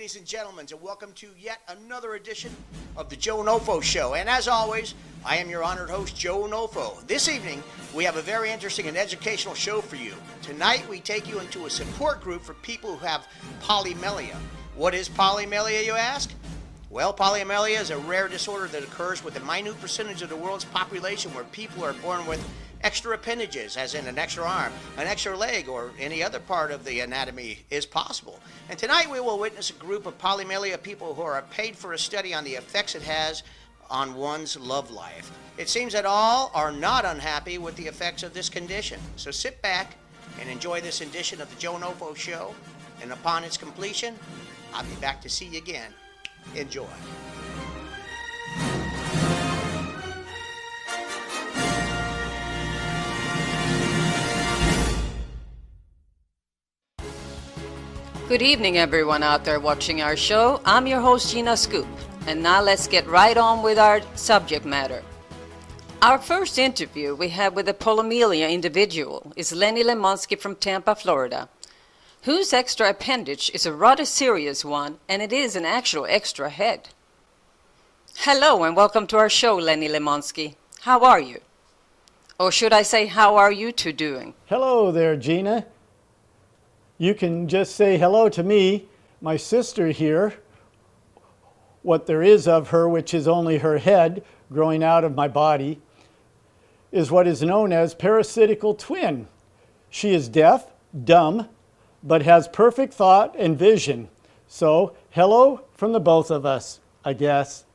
ladies and gentlemen, and welcome to yet another edition of the Joe Nolfo Show. And as always, I am your honored host, Joe Nolfo. This evening, we have a very interesting and educational show for you. Tonight, we take you into a support group for people who have polymelia. What is polymelia, you ask? Well, polymelia is a rare disorder that occurs with a minute percentage of the world's population where people are born with extra appendages, as in an extra arm, an extra leg, or any other part of the anatomy is possible. And tonight we will witness a group of polymelia people who are paid for a study on the effects it has on one's love life. It seems that all are not unhappy with the effects of this condition. So sit back and enjoy this edition of the Joe Nolfo Show, and upon its completion, I'll be back to see you again. Enjoy. Good evening, everyone out there watching our show. I'm your host, Gina Scoop, and now let's get right on with our subject matter. Our first interview we have with a Polymelia individual is Jennylemanski from Tampa, Florida, whose extra appendage is a rather serious one, and it is an actual extra head. Hello, and welcome to our show, Jennylemanski. How are you? Or should I say, how are you two doing? Hello there, Gina. You can just say hello to me, my sister here. What there is of her, which is only her head growing out of my body, is what is known as parasitical twin. She is deaf, dumb, but has perfect thought and vision. So, hello from the both of us, I guess.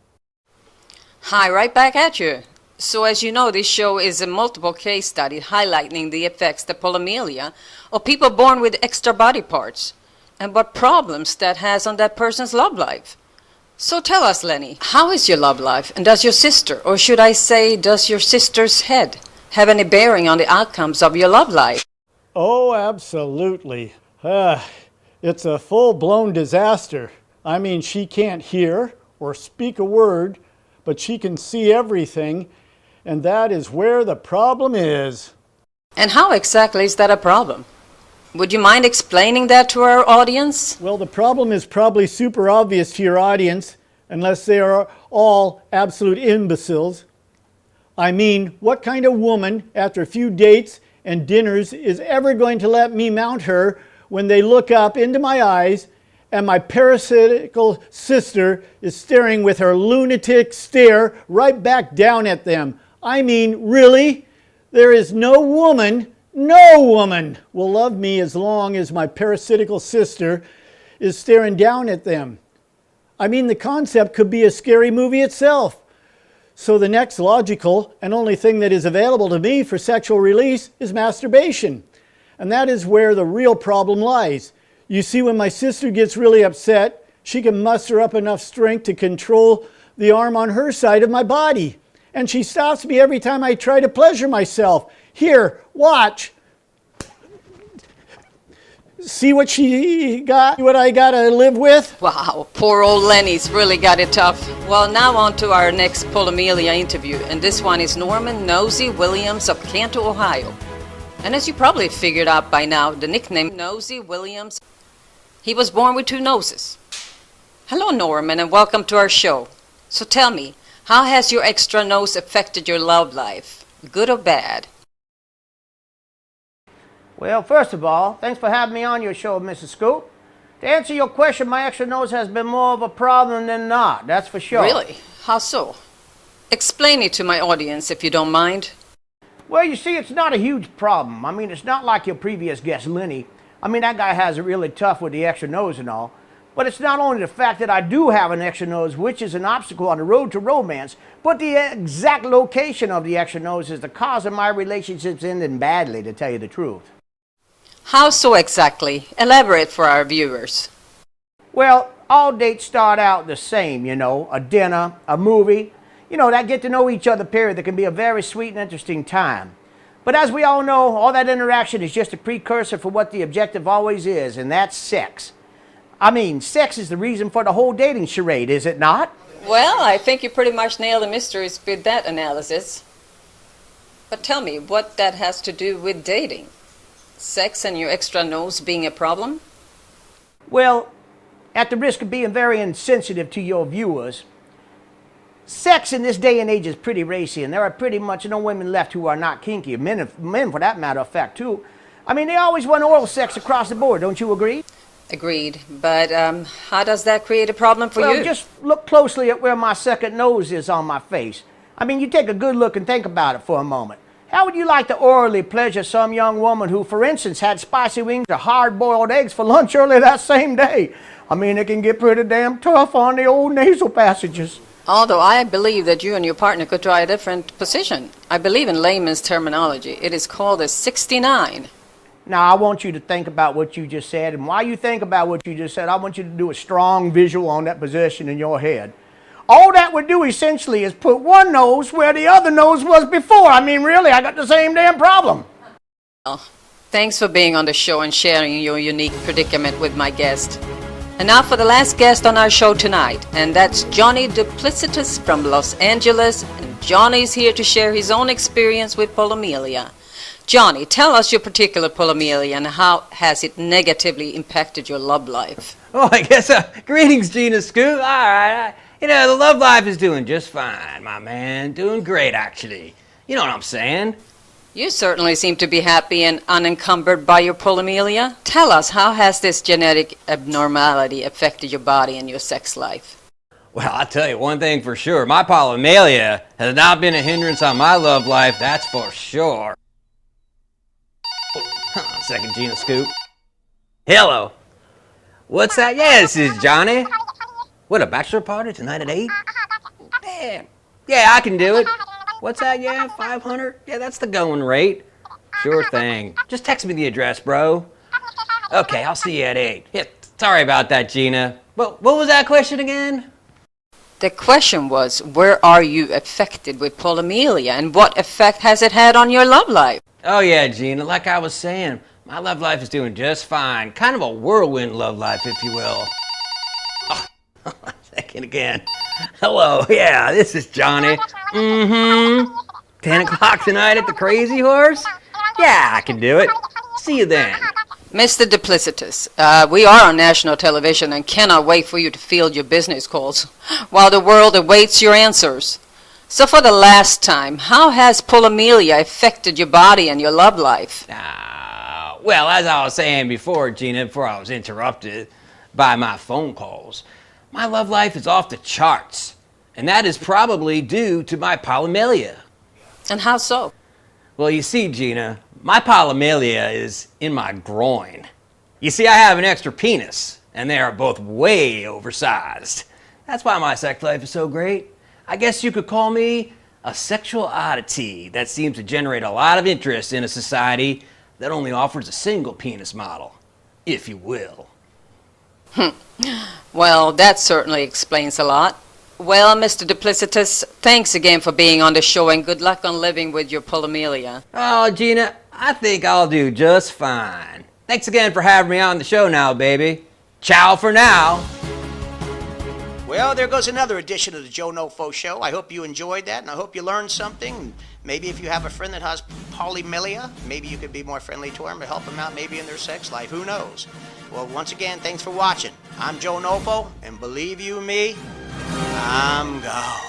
Hi, right back at you. So as you know, this show is a multiple case study highlighting the effects of polymelia of people born with extra body parts and what problems that has on that person's love life. So tell us, Lenny, how is your love life, and does your sister, or should I say, does your sister's head have any bearing on the outcomes of your love life? Oh, absolutely. It's a full-blown disaster. I mean, she can't hear or speak a word, but she can see everything. And that is where the problem is. And how exactly is that a problem? Would you mind explaining that to our audience? Well, the problem is probably super obvious to your audience, unless they are all absolute imbeciles. I mean, what kind of woman, after a few dates and dinners, is ever going to let me mount her when they look up into my eyes and my parasitical sister is staring with her lunatic stare right back down at them? I mean, really? There is no woman will love me as long as my parasitical sister is staring down at them. I mean, the concept could be a scary movie itself. So the next logical and only thing that is available to me for sexual release is masturbation. And that is where the real problem lies. You see, when my sister gets really upset, she can muster up enough strength to control the arm on her side of my body. And she stops me every time I try to pleasure myself. Here, watch. See what I gotta live with? Wow, poor old Lenny's really got it tough. Well, now on to our next Polymelia interview, and this one is Norman Nosey Williams of Canton, Ohio. And as you probably figured out by now, the nickname Nosey Williams, he was born with two noses. Hello, Norman, and welcome to our show. So tell me, how has your extra nose affected your love life, good or bad? Well, first of all, thanks for having me on your show, Mrs. Scoop. To answer your question, my extra nose has been more of a problem than not, that's for sure. Really? How so? Explain it to my audience if you don't mind. Well, you see, it's not a huge problem. I mean, it's not like your previous guest, Lenny. I mean, that guy has it really tough with the extra nose and all. But it's not only the fact that I do have an extra nose, which is an obstacle on the road to romance, but the exact location of the extra nose is the cause of my relationships ending badly, to tell you the truth. How so exactly? Elaborate for our viewers. Well, all dates start out the same, you know, a dinner, a movie, you know, that get to know each other period that can be a very sweet and interesting time. But as we all know, all that interaction is just a precursor for what the objective always is, and that's sex. I mean, sex is the reason for the whole dating charade, is it not? Well, I think you pretty much nailed the mysteries with that analysis. But tell me what that has to do with dating. Sex and your extra nose being a problem? Well, at the risk of being very insensitive to your viewers, sex in this day and age is pretty racy, and there are pretty much no women left who are not kinky. Men for that matter of fact, too. I mean, they always want oral sex across the board, don't you agree? Agreed. But how does that create a problem for you? Well, just look closely at where my second nose is on my face. I mean, you take a good look and think about it for a moment. How would you like to orally pleasure some young woman who, for instance, had spicy wings or hard-boiled eggs for lunch early that same day? I mean, it can get pretty damn tough on the old nasal passages. Although I believe that you and your partner could try a different position. I believe in layman's terminology. It is called a 69. Now, I want you to think about what you just said, and while you think about what you just said, I want you to do a strong visual on that position in your head. All that would do essentially is put one nose where the other nose was before. I mean, really, I got the same damn problem. Well, thanks for being on the show and sharing your unique predicament with my guest. And now for the last guest on our show tonight, and that's Johnny Duplicitous from Los Angeles. And Johnny's here to share his own experience with Polymelia. Johnny, tell us your particular Polymelia and how has it negatively impacted your love life? Oh, I guess, greetings, Gina Scoop. All right, you know, the love life is doing just fine, my man. Doing great, actually. You know what I'm saying? You certainly seem to be happy and unencumbered by your Polymelia. Tell us, how has this genetic abnormality affected your body and your sex life? Well, I'll tell you one thing for sure. My Polymelia has not been a hindrance on my love life, that's for sure. Hold on a second, Gina Scoop. Hello. What's that? Yeah, this is Johnny. What, a bachelor party tonight at 8? Damn. Yeah, I can do it. What's that? Yeah, 500? Yeah, that's the going rate. Sure thing. Just text me the address, bro. Okay, I'll see you at 8. Yeah, sorry about that, Gina. What was that question again? The question was, where are you affected with Polymelia and what effect has it had on your love life? Oh yeah, Gina, like I was saying, my love life is doing just fine. Kind of a whirlwind love life, if you will. Oh, second again. Hello, yeah, this is Johnny. 10 o'clock tonight at the Crazy Horse? Yeah, I can do it. See you then. Mr. Duplicitous, we are on national television and cannot wait for you to field your business calls while the world awaits your answers. So for the last time, how has Polymelia affected your body and your love life? Well, as I was saying before, Gina, before I was interrupted by my phone calls, my love life is off the charts. And that is probably due to my Polymelia. And how so? Well, you see, Gina, my Polymelia is in my groin. You see, I have an extra penis, and they are both way oversized. That's why my sex life is so great. I guess you could call me a sexual oddity that seems to generate a lot of interest in a society that only offers a single penis model, if you will. Well, that certainly explains a lot. Well, Mr. Duplicitous, thanks again for being on the show and good luck on living with your Polymelia. Oh, Gina, I think I'll do just fine. Thanks again for having me on the show now, baby. Ciao for now. Well, there goes another edition of the Joe Nolfo Show. I hope you enjoyed that, and I hope you learned something. Maybe if you have a friend that has Polymelia, maybe you could be more friendly to them or help them out maybe in their sex life. Who knows? Well, once again, thanks for watching. I'm Joe Nolfo, and believe you me, I'm gone.